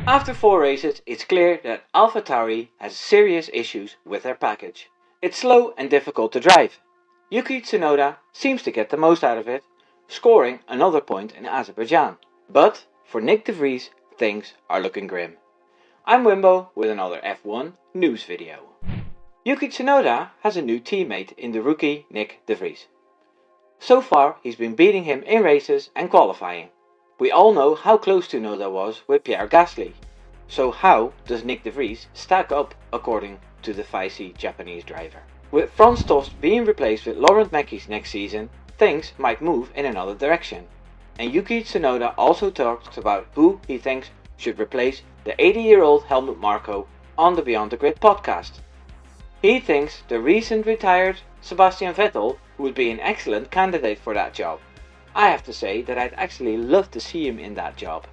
After 4 races, it's clear that Alpha Tauri has serious issues with their package. It's slow and difficult to drive. Yuki Tsunoda seems to get the most out of it, scoring another point in Azerbaijan. But for Nyck de Vries, things are looking grim. I'm Wimbo with another F1 news video. Yuki Tsunoda has a new teammate in the rookie Nyck de Vries. So far he's been beating him in races and qualifying. We all know how close Tsunoda was with Pierre. So how does Nyck de Vries stack up according to the feisty Japanese driver? With Franz Tost being replaced with Laurant Mekies next season, things might move in another direction. And Yuki Tsunoda also talked about who he thinks should replace the 80-year-old Helmut Marko on the Beyond the Grid podcast. He thinks the recent retired Sebastian Vettel would be an excellent candidate for that job. I have to say that I'd actually love to see him in that job.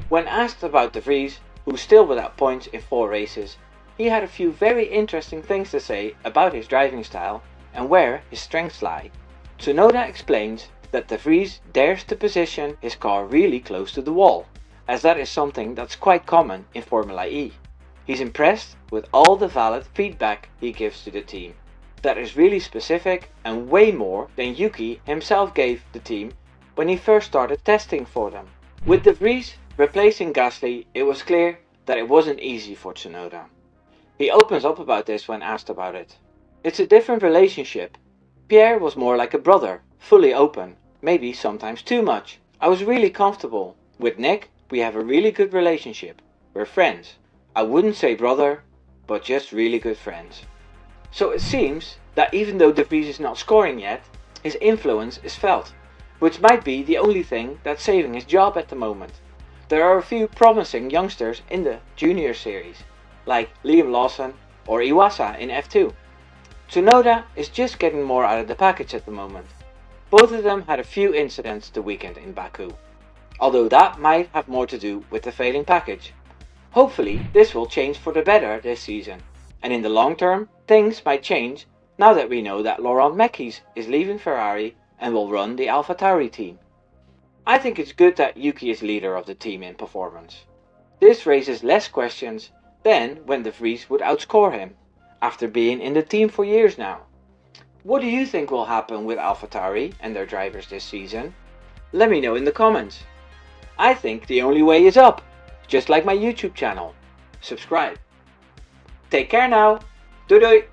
When asked about de Vries, who's still without points in 4 races, he had a few very interesting things to say about his driving style and where his strengths lie. Tsunoda explains that de Vries dares to position his car really close to the wall, as that is something that's quite common in Formula E. He's impressed with all the valid feedback he gives to the team. That is really specific and way more than Yuki himself gave the team when he first started testing for them. With de Vries replacing Gasly, it was clear that it wasn't easy for Tsunoda. He opens up about this when asked about it. It's a different relationship. Pierre was more like a brother, fully open, maybe sometimes too much. I was really comfortable. With Nyck, we have a really good relationship. We're friends. I wouldn't say brother, but just really good friends. So it seems that even though de Vries is not scoring yet, his influence is felt, which might be the only thing that's saving his job at the moment. There are a few promising youngsters in the junior series, like Liam Lawson or Iwasa in F2. Tsunoda is just getting more out of the package at the moment. Both of them had a few incidents the weekend in Baku, although that might have more to do with the failing package. Hopefully this will change for the better this season, and in the long term things might change now that we know that Laurant Mekies is leaving Ferrari and will run the Alpha Tauri team. I think it's good that Yuki is leader of the team in performance. This raises less questions than when de Vries would outscore him, after being in the team for years now. What do you think will happen with Alpha Tauri and their drivers this season? Let me know in the comments. I think the only way is up, just like my YouTube channel. Subscribe. Take care now. Doei doei.